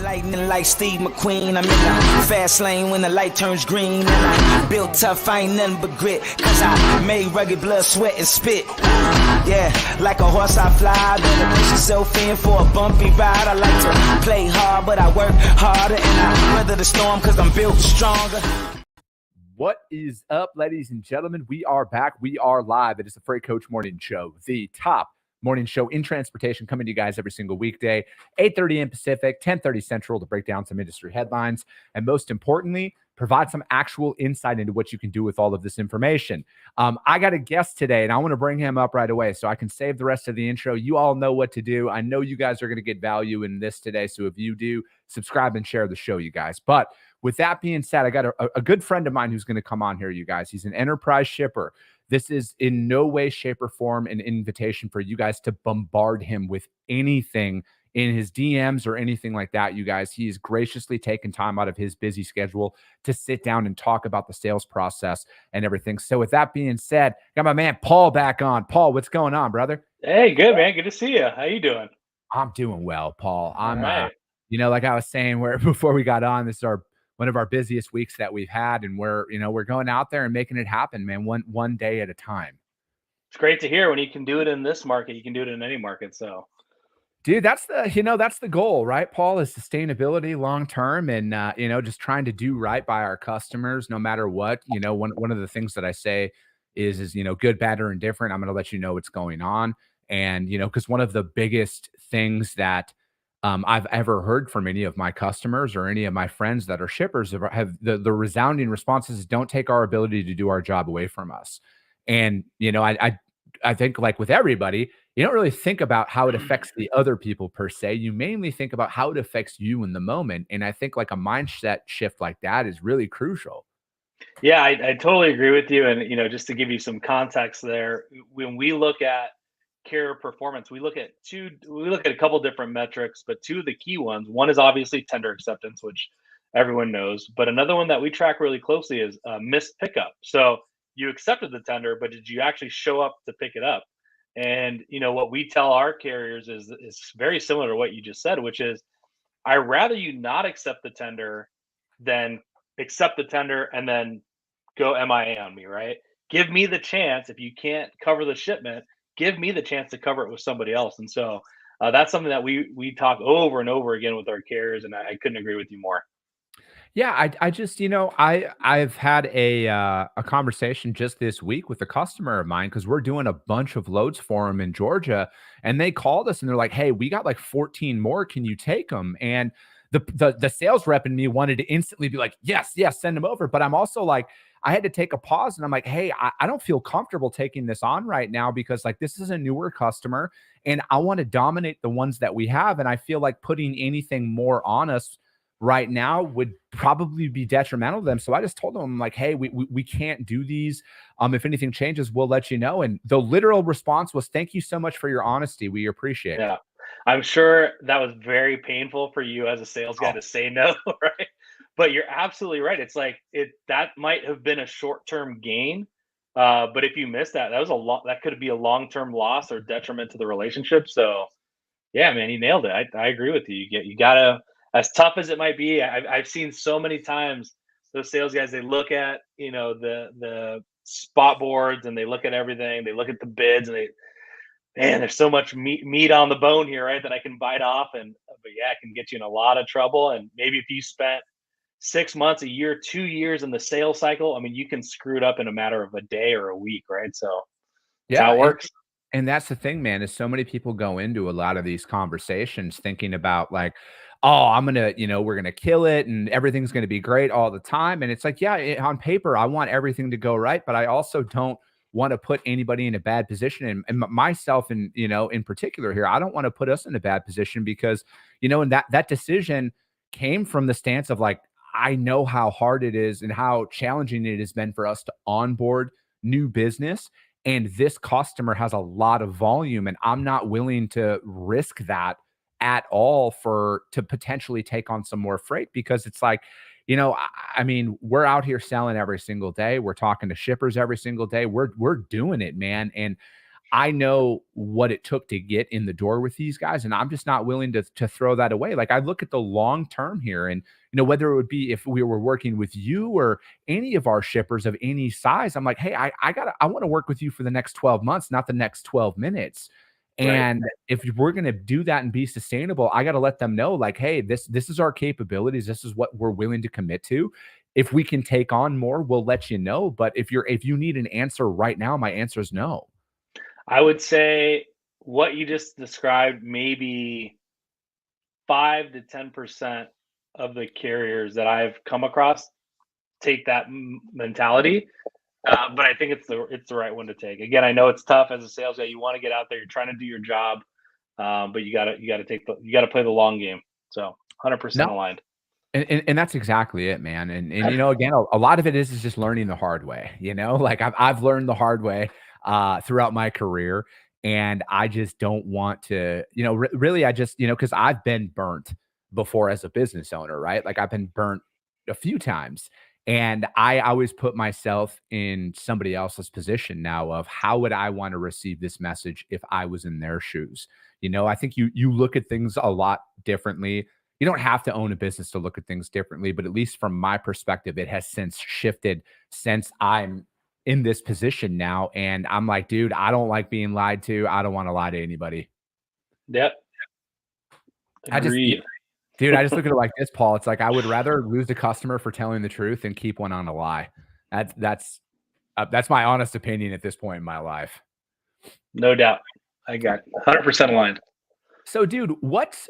Lightning like Steve McQueen. I'm in the fast lane when the light turns green. And I built tough, I ain't nothing but grit. Cause I made rugged blood, sweat, and spit. Yeah, like a horse I fly. Better push yourself in for a bumpy ride. I like to play hard, but I work harder. And I weather the storm cause I'm built stronger. What is up, ladies and gentlemen? We are back. We are live. It is the Freight Coach Morning Show, the top morning show in transportation, coming to you guys every single weekday, 8:30 a.m. Pacific, 10:30 Central, to break down some industry headlines, and most importantly, provide some actual insight into what you can do with all of this information. I got a guest today, and I want to bring him up right away so I can save the rest of the intro. You all know what to do. I know you guys are going to get value in this today, so if you do, subscribe and share the show, you guys. But with that being said, I got a good friend of mine who's going to come on here, you guys. He's an enterprise shipper. This is in no way, shape, or form an invitation for you guys to bombard him with anything in his DMs or anything like that, you guys. He has graciously taken time out of his busy schedule to sit down and talk about the sales process and everything. So with that being said, got my man Paul back on. Paul, what's going on, brother? Hey, good, man. Good to see you. How you doing? I'm doing well, Paul. I'm, right. Like I was saying before we got on, this is one of our busiest weeks that we've had, and we're going out there and making it happen, man, one day at a time. It's great to hear when you can do it in this market, you can do it in any market. So, dude, that's the goal, right, Paul, is sustainability long-term and, just trying to do right by our customers, no matter what. One of the things that I say is good, bad, or indifferent. I'm going to let you know what's going on. And, because one of the biggest things that I've ever heard from any of my customers or any of my friends that are shippers have the resounding responses is, don't take our ability to do our job away from us. And, I think, like with everybody, you don't really think about how it affects the other people per se. You mainly think about how it affects you in the moment. And I think like a mindset shift like that is really crucial. Yeah, I totally agree with you. And, just to give you some context there, when we look at carrier performance, we look at a couple different metrics, but two of the key ones. One is obviously tender acceptance, which everyone knows, but another one that we track really closely is missed pickup. So you accepted the tender, but did you actually show up to pick it up? And what we tell our carriers is very similar to what you just said, which is, I'd rather you not accept the tender than accept the tender and then go MIA on me, right? Give me the chance. If you can't cover the shipment, give me the chance to cover it with somebody else. And so that's something that we talk over and over again with our carriers, and I couldn't agree with you more. Yeah, I just, I've had a conversation just this week with a customer of mine, because we're doing a bunch of loads for them in Georgia, and they called us and they're like, "Hey, we got like 14 more. Can you take them?" And the sales rep in me wanted to instantly be like, yes, send them over. But I'm also like, I had to take a pause, and I'm like, hey, I don't feel comfortable taking this on right now, because like this is a newer customer and I want to dominate the ones that we have. And I feel like putting anything more on us right now would probably be detrimental to them. So I just told them, I'm like, hey, we can't do these. If anything changes, we'll let you know. And the literal response was, thank you so much for your honesty. We appreciate it. Yeah. I'm sure that was very painful for you as a sales guy to say no, right? But you're absolutely right. It's like that might have been a short-term gain. But if you missed that, that could be a long-term loss or detriment to the relationship. So yeah, man, you nailed it. I agree with you. You gotta, as tough as it might be, I've seen so many times those sales guys, they look at, the spot boards, and they look at everything, they look at the bids, and man, there's so much meat on the bone here, right, that I can bite off. But yeah, it can get you in a lot of trouble. And maybe if you spent 6 months, a year, 2 years in the sales cycle, I mean, you can screw it up in a matter of a day or a week, right? So that's how it works. And that's the thing, man, is so many people go into a lot of these conversations thinking about like, oh, I'm going to, we're going to kill it and everything's going to be great all the time. And it's like, yeah, on paper, I want everything to go right, but I also don't want to put anybody in a bad position, and myself in particular here. I don't want to put us in a bad position, because and that decision came from the stance of like, I know how hard it is and how challenging it has been for us to onboard new business, and this customer has a lot of volume, and I'm not willing to risk that at all to potentially take on some more freight, because it's like, I mean, we're out here selling every single day. We're talking to shippers every single day. We're doing it, man. And I know what it took to get in the door with these guys, and I'm just not willing to throw that away. Like, I look at the long term here, and whether it would be if we were working with you or any of our shippers of any size, I'm like, hey, I want to work with you for the next 12 months, not the next 12 minutes. Right. And if we're going to do that and be sustainable, I got to let them know, like, hey, this is our capabilities. This is what we're willing to commit to. If we can take on more, we'll let you know. But if you need an answer right now, my answer is no. I would say what you just described, maybe 5 to 10% of the carriers that I've come across take that mentality. But I think it's the right one to take. Again, I know it's tough as a sales guy. You want to get out there, you're trying to do your job, but you gotta play the long game. So 100% aligned. And that's exactly it, man. And again, a lot of it is just learning the hard way. Like I've learned the hard way throughout my career, and I just don't want to, really, I just, because I've been burnt before as a business owner, right? Like I've been burnt a few times. And I always put myself in somebody else's position now of how would I want to receive this message if I was in their shoes? I think you look at things a lot differently. You don't have to own a business to look at things differently, but at least from my perspective, it has since shifted since I'm in this position now. And I'm like, dude, I don't like being lied to. I don't want to lie to anybody. Yep. Agreed. Dude, I just look at it like this, Paul. It's like I would rather lose a customer for telling the truth than keep one on a lie. That's my honest opinion at this point in my life. No doubt. I got 100% aligned. So, dude, what's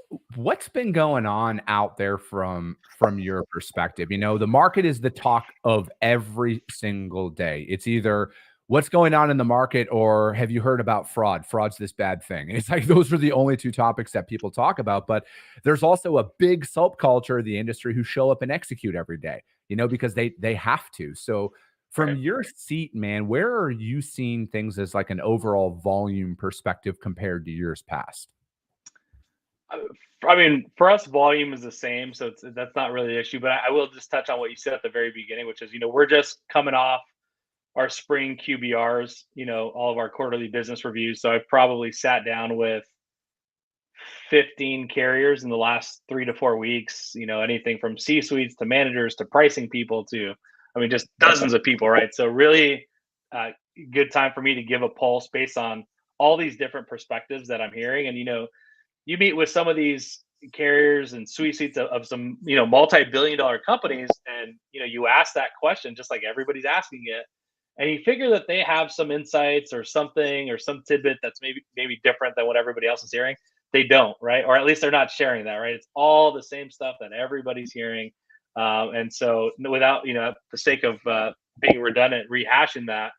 been going on out there from your perspective? The market is the talk of every single day. It's either what's going on in the market or have you heard about fraud? Fraud's this bad thing. And it's like those are the only two topics that people talk about. But there's also a big subculture of the industry who show up and execute every day, because they have to. So from your seat, man, where are you seeing things as like an overall volume perspective compared to years past? I mean, for us, volume is the same, so that's not really the issue. But I will just touch on what you said at the very beginning, which is, we're just coming off our spring QBRs, all of our quarterly business reviews. So I've probably sat down with 15 carriers in the last 3 to 4 weeks, anything from C-suites to managers to pricing people to, just dozens of people, right? So really good time for me to give a pulse based on all these different perspectives that I'm hearing. And, you meet with some of these carriers and C-suites of some, multi-billion-dollar companies, and, you ask that question just like everybody's asking it. And you figure that they have some insights or something or some tidbit that's maybe different than what everybody else is hearing. They don't, right? Or at least they're not sharing that, right? It's all the same stuff that everybody's hearing. And so without, at the sake of being redundant, rehashing that,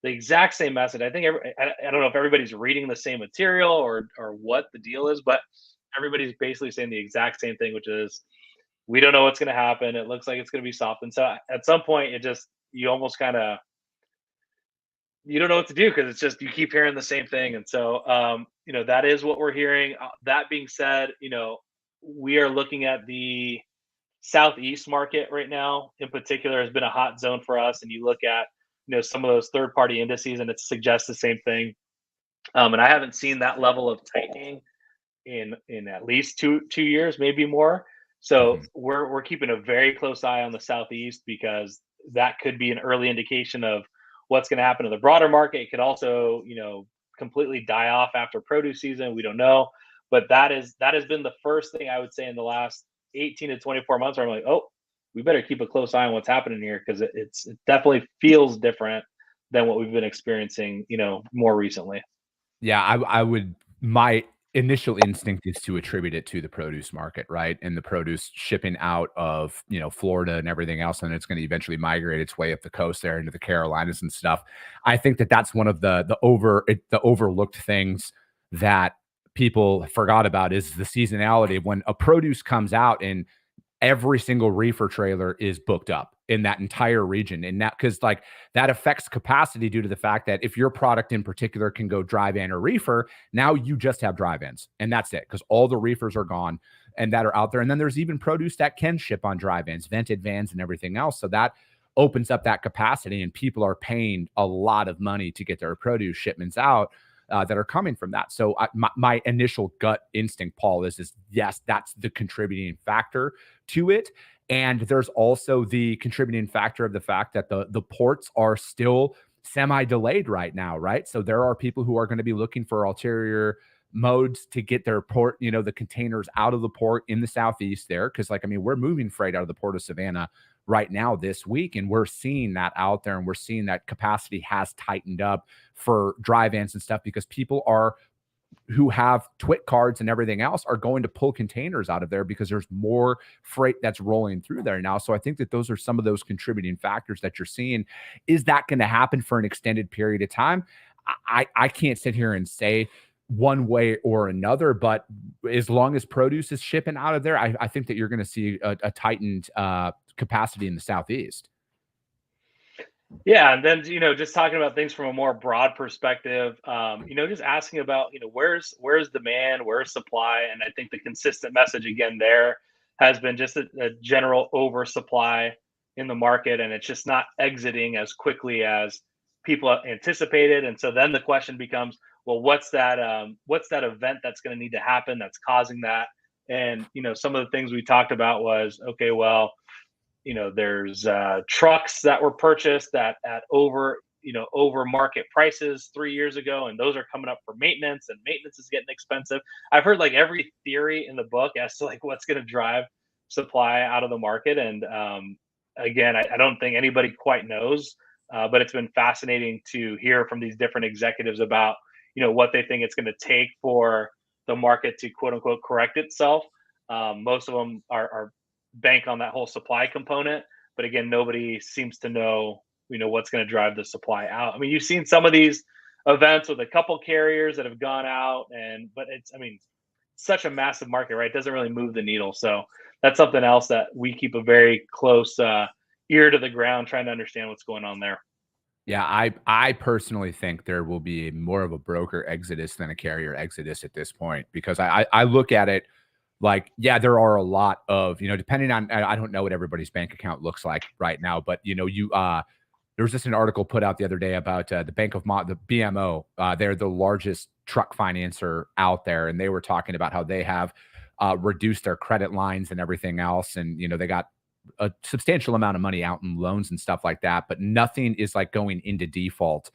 the exact same message. I think I don't know if everybody's reading the same material or what the deal is, but everybody's basically saying the exact same thing, which is we don't know what's going to happen. It looks like it's going to be soft. And so at some point, you almost kind of, you don't know what to do because it's just you keep hearing the same thing. And so that is what we're hearing. That being said, we are looking at the Southeast market right now in particular has been a hot zone for us. And you look at some of those third-party indices, and it suggests the same thing. And I haven't seen that level of tightening in at least two years, maybe more. So we're keeping a very close eye on the Southeast because that could be an early indication of what's going to happen to the broader market. It could also, completely die off after produce season. We don't know, but that has been the first thing I would say in the last 18 to 24 months where I'm like, oh, we better keep a close eye on what's happening here because it definitely feels different than what we've been experiencing, more recently. Yeah, I would. My initial instinct is to attribute it to the produce market, right? And the produce shipping out of, Florida and everything else, and it's going to eventually migrate its way up the coast there into the Carolinas and stuff. I think that's one of the overlooked things that people forgot about is the seasonality of when a produce comes out and every single reefer trailer is booked up in that entire region. And that, because like that affects capacity due to the fact that if your product in particular can go dry van or reefer, now you just have dry vans and that's it. Because all the reefers are gone and that are out there. And then there's even produce that can ship on dry vans, vented vans and everything else. So that opens up that capacity and people are paying a lot of money to get their produce shipments out. that are coming from that. So my initial gut instinct, Paul, is yes, that's the contributing factor to it. And there's also the contributing factor of the fact that the ports are still semi-delayed right now, right? So there are people who are going to be looking for ulterior modes to get their port, the containers out of the port in the Southeast there. Cause we're moving freight out of the port of Savannah right now this week, and we're seeing that out there, and we're seeing that capacity has tightened up for dry vans and stuff because people who have TWIC cards and everything else are going to pull containers out of there because there's more freight that's rolling through there now. So I think that those are some of those contributing factors that you're seeing. Is that going to happen for an extended period of time? I can't sit here and say one way or another, but as long as produce is shipping out of there, I think that you're going to see a tightened capacity in the Southeast. Yeah, and then just talking about things from a more broad perspective, just asking about where's demand, where's supply, and I think the consistent message again there has been just a general oversupply in the market, and it's just not exiting as quickly as people anticipated. And so then the question becomes, well, what's that event that's going to need to happen that's causing that? And some of the things we talked about was, okay, well, there's trucks that were purchased at over market prices 3 years ago, and those are coming up for maintenance, and maintenance is getting expensive. I've heard like every theory in the book as to like what's going to drive supply out of the market. And again, I don't think anybody quite knows, but it's been fascinating to hear from these different executives about what they think it's going to take for the market to quote unquote correct itself. Most of them are bank on that whole supply component, but again, nobody seems to know what's going to drive the supply out. You've seen some of these events with a couple carriers that have gone out, but it's such a massive market, right? It doesn't really move the needle. So that's something else that we keep a very close ear to the ground, trying to understand what's going on there. Yeah, I personally think there will be more of a broker exodus than a carrier exodus at this point, because I look at it like, yeah, there are a lot of, depending on, I don't know what everybody's bank account looks like right now, but there was just an article put out the other day about the the BMO. They're the largest truck financer out there, and they were talking about how they have reduced their credit lines and everything else, and they got a substantial amount of money out in loans and stuff like that, but nothing is like going into default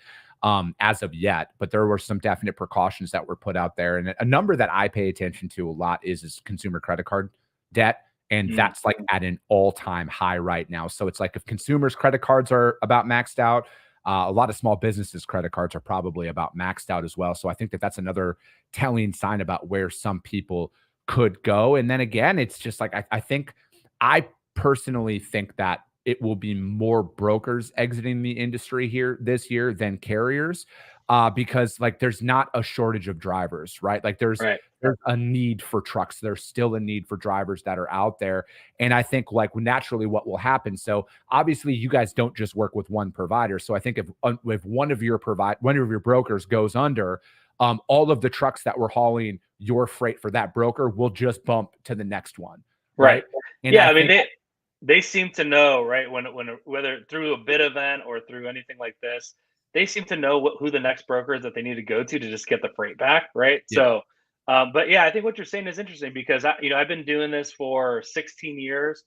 as of yet. But there were some definite precautions that were put out there. And a number that I pay attention to a lot is consumer credit card debt. And that's like at an all-time high right now. So it's like if consumers' credit cards are about maxed out, a lot of small businesses' credit cards are probably about maxed out as well. So I think that that's another telling sign about where some people could go. And then again, it's just like, I personally think that it will be more brokers exiting the industry here this year than carriers, because like there's not a shortage of drivers, right? Like there's a need for trucks. There's still a need for drivers that are out there. And I think like naturally what will happen. So obviously you guys don't just work with one provider. So I think if one of your brokers goes under, all of the trucks that were hauling your freight for that broker will just bump to the next one. Right. And yeah. I mean, they seem to know, right? Whether through a bid event or through anything like this, they seem to know who the next broker is that they need to go to just get the freight back, right? Yeah. So, but yeah, I think what you're saying is interesting because I've been doing this for 16 years,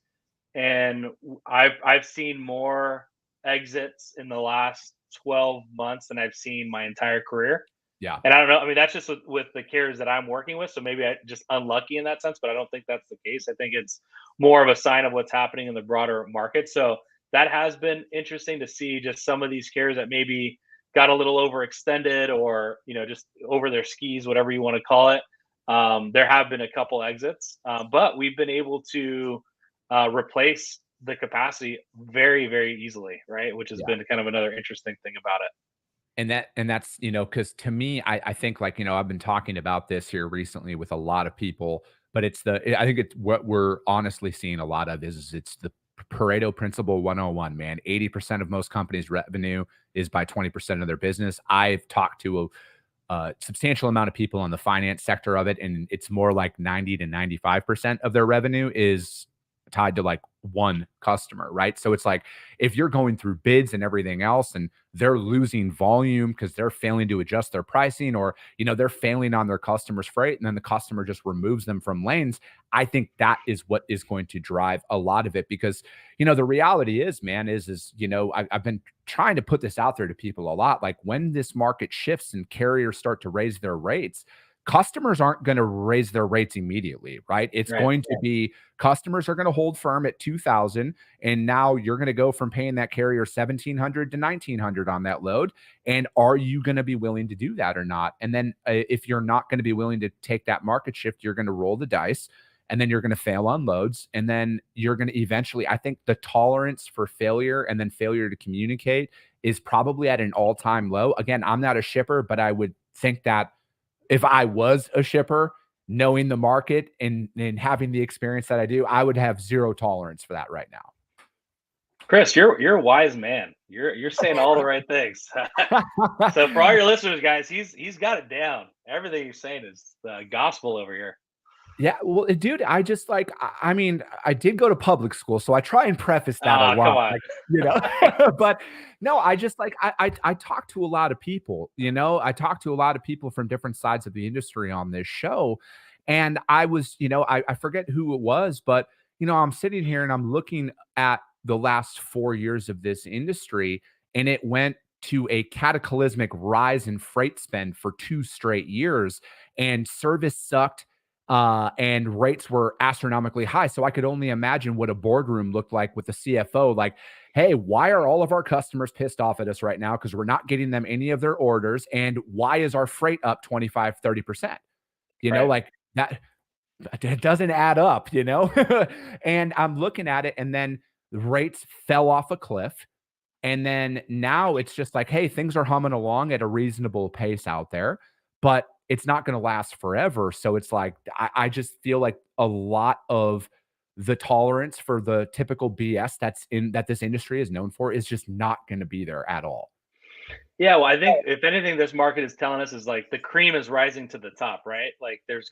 and I've seen more exits in the last 12 months than I've seen my entire career. Yeah. And I don't know. That's just with the carriers that I'm working with. So maybe I'm just unlucky in that sense, but I don't think that's the case. I think it's more of a sign of what's happening in the broader market. So that has been interesting to see just some of these carriers that maybe got a little overextended or, just over their skis, whatever you want to call it. There have been a couple exits, but we've been able to replace the capacity very, very easily, right? Which has been kind of another interesting thing about it. And that's, because to me, I think like, I've been talking about this here recently with a lot of people, but I think it's what we're honestly seeing a lot of is it's the Pareto principle 101, man. 80% of most companies' revenue is by 20% of their business. I've talked to a substantial amount of people in the finance sector of it, and it's more like 90 to 95% of their revenue is tied to like one customer, right? So it's like, if you're going through bids and everything else and they're losing volume because they're failing to adjust their pricing, or, they're failing on their customers' freight, and then the customer just removes them from lanes, I think that is what is going to drive a lot of it. Because, the reality is, man, I've been trying to put this out there to people a lot. Like, when this market shifts and carriers start to raise their rates, customers aren't going to raise their rates immediately, right? It's going to be, customers are going to hold firm at 2,000, and now you're going to go from paying that carrier 1,700 to 1,900 on that load. And are you going to be willing to do that or not? And then if you're not going to be willing to take that market shift, you're going to roll the dice, and then you're going to fail on loads. And then you're going to eventually, I think the tolerance for failure and then failure to communicate is probably at an all-time low. Again, I'm not a shipper, but I would think that if I was a shipper, knowing the market and having the experience that I do, I would have zero tolerance for that right now. Chris, you're a wise man. You're saying all the right things. So for all your listeners, guys, he's got it down. Everything he's saying is gospel over here. Yeah, well, dude, I just I mean, I did go to public school, so I try and preface that a lot, but no, I just I talk to a lot of people, I talk to a lot of people from different sides of the industry on this show. And I was, I forget who it was, but, I'm sitting here and I'm looking at the last 4 years of this industry, and it went to a cataclysmic rise in freight spend for 2 straight years, and service sucked. And rates were astronomically high. So I could only imagine what a boardroom looked like with the CFO. Like, hey, why are all of our customers pissed off at us right now? Because we're not getting them any of their orders. And why is our freight up 25, 30%? Like that, it doesn't add up, And I'm looking at it, and then the rates fell off a cliff. And then now it's just like, hey, things are humming along at a reasonable pace out there, but it's not going to last forever. So it's like, I just feel like a lot of the tolerance for the typical BS that this industry is known for is just not going to be there at all. Yeah, well, I think if anything, this market is telling us is like the cream is rising to the top, right? Like there's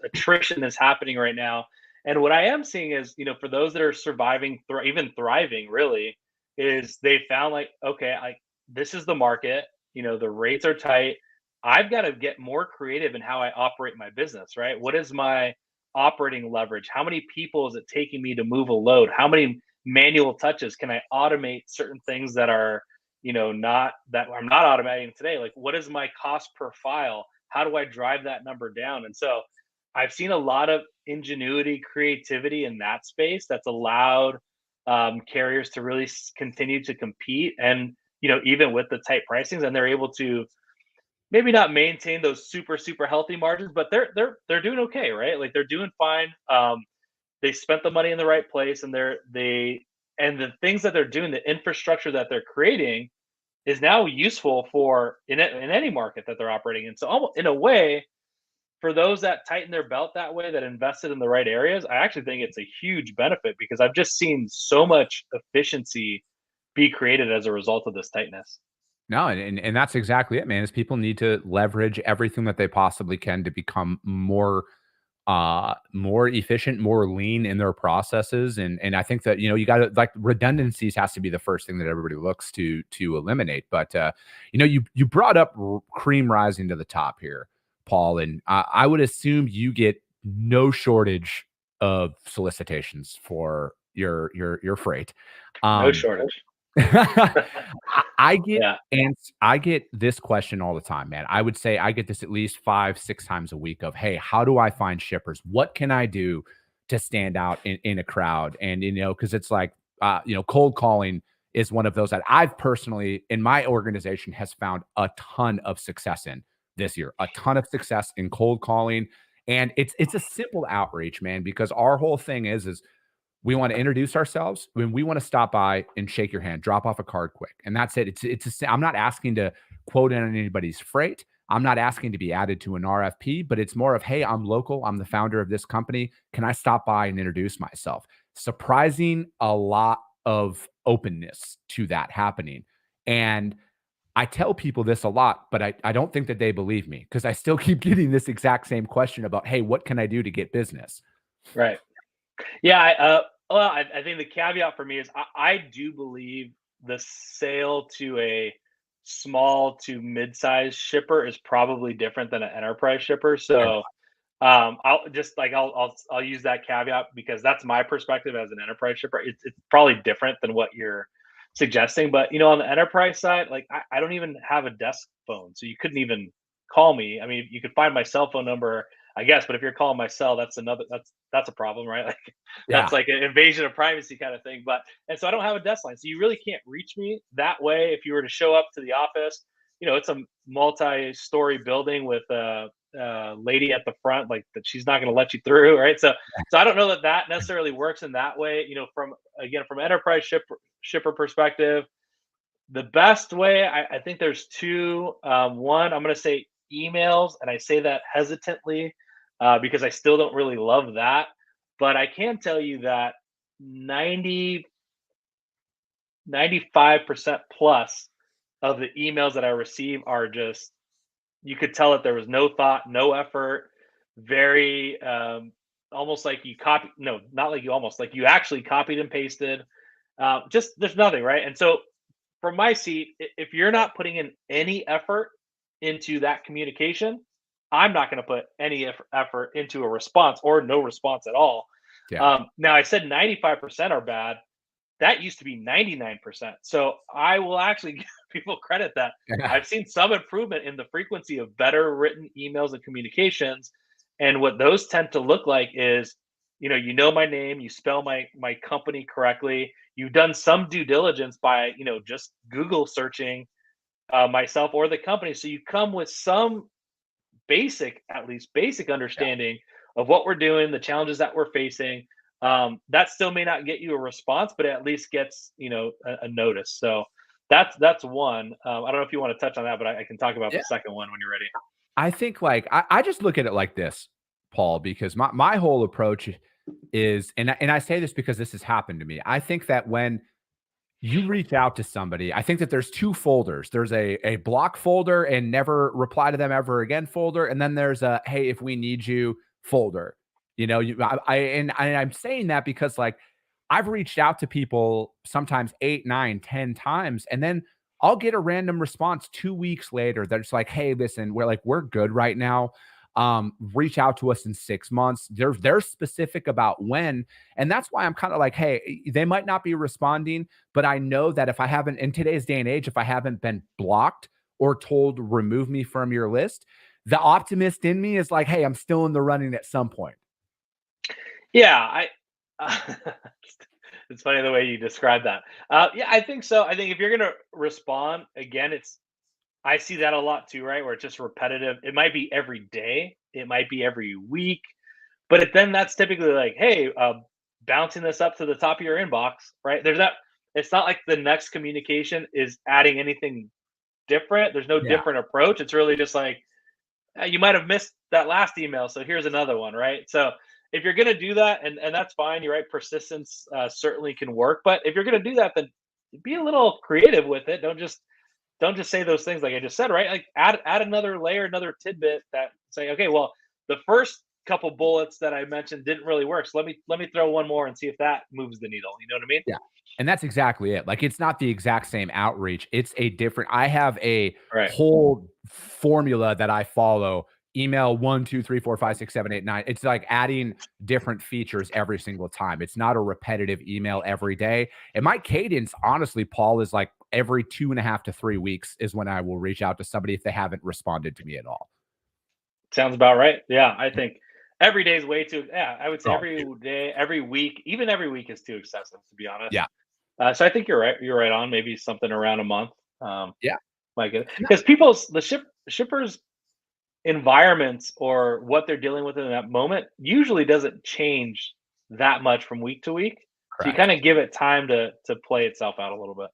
attrition that's happening right now. And what I am seeing is, for those that are surviving, even thriving, really, is they found like, okay, this is the market. The rates are tight. I've got to get more creative in how I operate my business, right? What is my operating leverage? How many people is it taking me to move a load? How many manual touches can I automate certain things that are, not that I'm not automating today? Like, what is my cost per file? How do I drive that number down? And so I've seen a lot of ingenuity, creativity in that space that's allowed carriers to really continue to compete. And, even with the tight pricings, and they're able to maybe not maintain those super healthy margins, but they're doing okay, right? Like they're doing fine. They spent the money in the right place, and the things that they're doing, the infrastructure that they're creating, is now useful for in any market that they're operating in. So almost in a way, for those that tighten their belt that way, that invested in the right areas, I actually think it's a huge benefit, because I've just seen so much efficiency be created as a result of this tightness. No, and that's exactly it, man. Is people need to leverage everything that they possibly can to become more efficient, more lean in their processes. And I think that, you got to, like, redundancies has to be the first thing that everybody looks to eliminate. But you brought up cream rising to the top here, Paul, and I would assume you get no shortage of solicitations for your freight. No shortage. I get this question all the time, man. I would say I get this at least 5-6 times a week of, hey, how do I find shippers? What can I do to stand out in a crowd? And, because it's like, cold calling is one of those that I've personally, in my organization, has found a ton of success in this year, a ton of success in cold calling. And it's a simple outreach, man, because our whole thing is we want to introduce ourselves, when we want to stop by and shake your hand, drop off a card quick. And that's it. I'm not asking to quote in on anybody's freight. I'm not asking to be added to an RFP, but it's more of, hey, I'm local. I'm the founder of this company. Can I stop by and introduce myself? Surprising a lot of openness to that happening. And I tell people this a lot, but I don't think that they believe me, because I still keep getting this exact same question about, hey, what can I do to get business? Right. Yeah. Well, I think the caveat for me is I do believe the sale to a small to mid-sized shipper is probably different than an enterprise shipper. So I'll just like I'll use that caveat because that's my perspective as an enterprise shipper. It's probably different than what you're suggesting, but on the enterprise side, like I don't even have a desk phone, so you couldn't even call me. I mean, you could find my cell phone number, I guess, but if you're calling my cell, that's a problem, right? Like Yeah. that's like an invasion of privacy kind of thing. But and so I don't have a desk line, so you really can't reach me that way. If you were to show up to the office, it's a multi-story building with a lady at the front, like that she's not going to let you through, right? So I don't know that necessarily works in that way. From enterprise shipper perspective, the best way, I think there's two. One, I'm going to say emails, and I say that hesitantly because I still don't really love that. But I can tell you that 95% plus of the emails that I receive are just, you could tell that there was no thought, no effort, very almost like you copy, no, not like you almost, like you actually copied and pasted. Just there's nothing, right? And so from my seat, if you're not putting in any effort into that communication, I'm not going to put any effort into a response or no response at all. Yeah. Now, I said 95% are bad. That used to be 99%. So I will actually give people credit that I've seen some improvement in the frequency of better written emails and communications. And what those tend to look like is, my name, you spell my company correctly. You've done some due diligence by, just Google searching myself or the company. So you come with some at least basic understanding of what we're doing, the challenges that we're facing. That still may not get you a response, but it at least gets a notice. So that's one. I don't know if you want to touch on that, but I can talk about Yeah. the second one when you're ready. I think like I just look at it like this, Paul, because my whole approach is, and I say this because this has happened to me. I think that when you reach out to somebody, I think that there's two folders. There's a block folder and never reply to them ever again folder, and then there's a hey, if we need you folder. I'm saying that because like I've reached out to people sometimes 8, 9, 10 times, and then I'll get a random response 2 weeks later that's like, hey, listen, we're good right now. Reach out to us in 6 months. They're specific about when, and that's why I'm kind of like, hey, they might not be responding, but I know that if I haven't, in today's day and age, if I haven't been blocked or told remove me from your list, the optimist in me is like, hey, I'm still in the running at some point. Yeah, it's funny the way you describe that. Yeah, I think so. I think if you're gonna respond again, I see that a lot too, right? Where it's just repetitive. It might be every day, it might be every week, but then that's typically like, hey, bouncing this up to the top of your inbox, right? There's not. It's not like the next communication is adding anything different. There's no Yeah. different approach. It's really just like, you might have missed that last email, so here's another one, right? So if you're going to do that, and that's fine, you're right, persistence certainly can work, but if you're going to do that, then be a little creative with it. Don't just say those things like I just said, right? Like add another layer, another tidbit that say, okay, well, the first couple bullets that I mentioned didn't really work, so let me throw one more and see if that moves the needle. You know what I mean? Yeah. And that's exactly it. Like, it's not the exact same outreach. It's a different, I have a Right. whole formula that I follow. Email 1, 2, 3, 4, 5, 6, 7, 8, 9. It's like adding different features every single time. It's not a repetitive email every day. And my cadence, honestly, Paul, is like every 2.5 to 3 weeks is when I will reach out to somebody if they haven't responded to me at all. Sounds about right. Yeah, I think every day is way too. Yeah, I would say Oh, every day, every week, even every week is too excessive, to be honest. yeah. So I think you're right. You're right on. Maybe something around a month. Yeah. Might get And because shippers environments or what they're dealing with in that moment usually doesn't change that much from week to week. So you correct. kind of give it time to play itself out a little bit.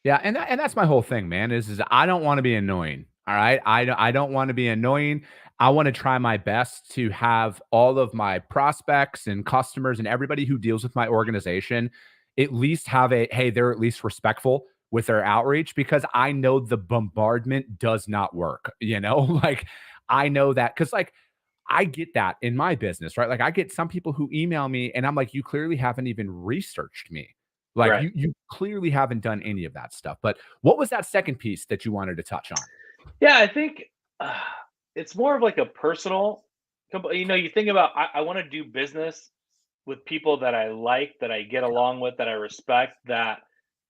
Yeah, and that's my whole thing, man, is I don't wanna be annoying, all right? I don't wanna be annoying. I wanna try my best to have all of my prospects and customers and everybody who deals with my organization at least have a, hey, they're at least respectful with their outreach because I know the bombardment does not work, you know? Like, I know that because, like, I get that in my business, right? Like I get some people who email me and I'm like, you clearly haven't even researched me. Like Right. you clearly haven't done any of that stuff. But what was that second piece that you wanted to touch on? Yeah, I think uh, it's more of like a personal. You think about I want to do business with people that I like, that I get along with, that I respect, that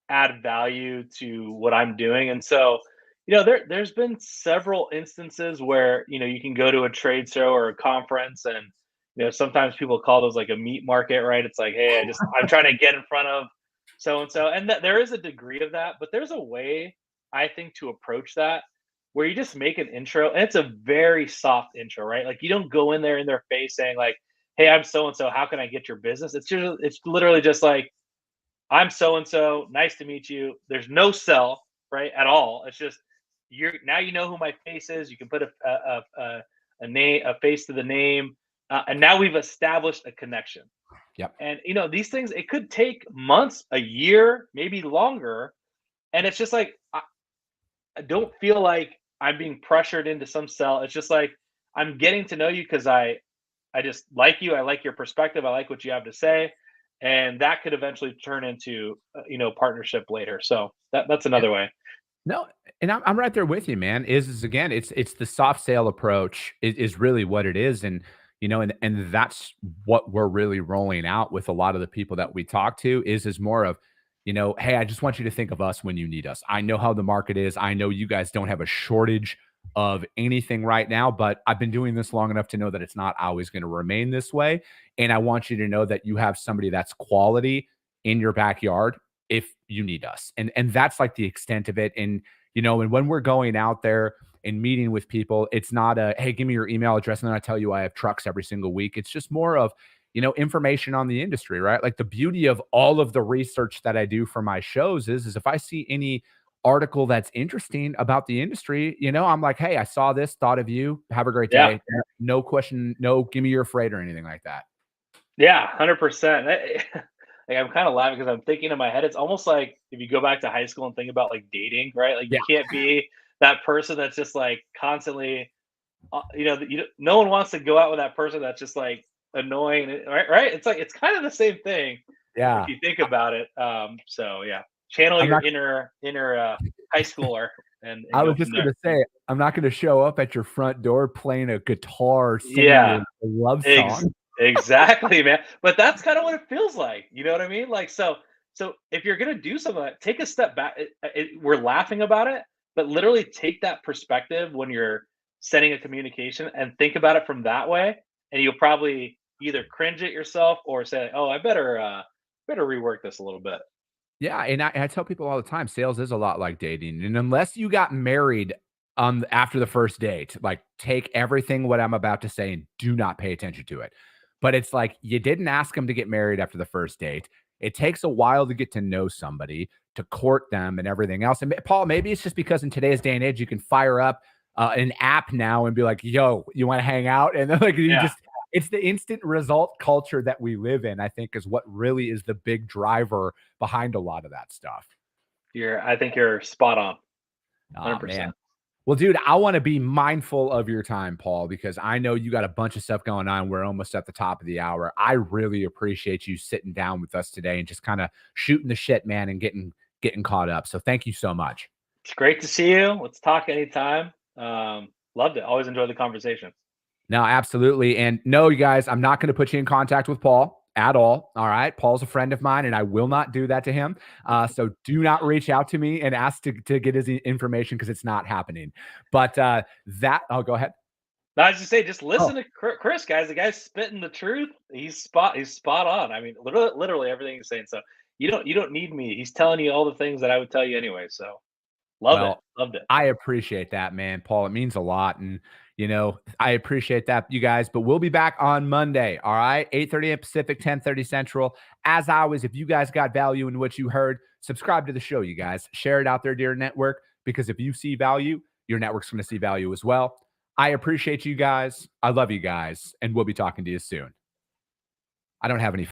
add value to what I'm doing. And so, there's been several instances where, you can go to a trade show or a conference and, sometimes people call those like a meat market, right? It's like, hey, I'm trying to get in front of so and so. And that there is a degree of that, but there's a way I think to approach that where you just make an intro and it's a very soft intro, right? Like you don't go in there in their face saying like, hey, I'm so and so, how can I get your business? It's literally just like, I'm so and so. Nice to meet you. There's no sell, right, at all. It's just now you know who my face is. You can put a name, a face to the name, and now we've established a connection. Yep. And these things, it could take months, a year, maybe longer. And it's just like I don't feel like I'm being pressured into some sell. It's just like I'm getting to know you because I just like you. I like your perspective. I like what you have to say, and that could eventually turn into partnership later. So that's another way. No, and I'm right there with you, man. Is again, it's the soft sale approach is really what it is, and and that's what we're really rolling out with a lot of the people that we talk to. Is more of, hey, I just want you to think of us when you need us. I know how the market is. I know you guys don't have a shortage of anything right now, but I've been doing this long enough to know that it's not always going to remain this way. And I want you to know that you have somebody that's quality in your backyard if you need us. And that's like the extent of it. And and when we're going out there and meeting with people, it's not a, hey, give me your email address and then I tell you I have trucks every single week. It's just more of, information on the industry, right? Like the beauty of all of the research that I do for my shows is if I see any article that's interesting about the industry, I'm like, hey, I saw this, thought of you. Have a great Yeah. day. No question, no, give me your freight or anything like that. Yeah, 100%. Like I'm kind of laughing because I'm thinking in my head, it's almost like if you go back to high school and think about like dating, right? Like you Yeah. can't be that person that's just like constantly, no one wants to go out with that person that's just like annoying, right? Right? It's like it's kind of the same thing if Yeah. you think about it. So yeah, channel I'm your not inner high schooler and I go was from just there. gonna say, I'm not gonna show up at your front door playing a guitar, singing Yeah, your love ex- song. exactly, man. But that's kind of what it feels like. You know what I mean? Like so if you're gonna do something, like, take a step back. We're laughing about it, but literally take that perspective when you're sending a communication and think about it from that way, and you'll probably either cringe at yourself or say, "Oh, I better rework this a little bit." Yeah, and I tell people all the time, sales is a lot like dating, and unless you got married, after the first date, like, take everything what I'm about to say and do not pay attention to it. But it's like, you didn't ask them to get married after the first date. It takes a while to get to know somebody, to court them and everything else, and Paul, maybe it's just because in today's day and age, you can fire up, an app now and be like, "Yo, you wanna hang out?" And then, like, you Yeah, just it's the instant result culture that we live in, I think, is what really is the big driver behind a lot of that stuff. I think you're spot on, Oh, man. 100%. Well, dude, I wanna be mindful of your time, Paul, because I know you got a bunch of stuff going on. We're almost at the top of the hour. I really appreciate you sitting down with us today and just kinda shooting the shit, man, and getting caught up. So thank you so much. It's great to see you. Let's talk anytime. Loved it. Always enjoy the conversation. No, absolutely. And no, you guys, I'm not going to put you in contact with Paul at all. All right. Paul's a friend of mine, and I will not do that to him. So do not reach out to me and ask to get his information because it's not happening. But I'll go ahead. No, I was just say, just Oh, listen to Chris, guys. The guy's spitting the truth. He's spot on. I mean, literally everything he's saying. So you don't need me. He's telling you all the things that I would tell you anyway. So love it. well, Loved it. I appreciate that, man, Paul. It means a lot. And, I appreciate that, you guys. But we'll be back on Monday. All right. 8:30 a.m. Pacific, 10:30 Central. As always, if you guys got value in what you heard, subscribe to the show, you guys. Share it out there to your network because if you see value, your network's going to see value as well. I appreciate you guys. I love you guys. And we'll be talking to you soon. I don't have any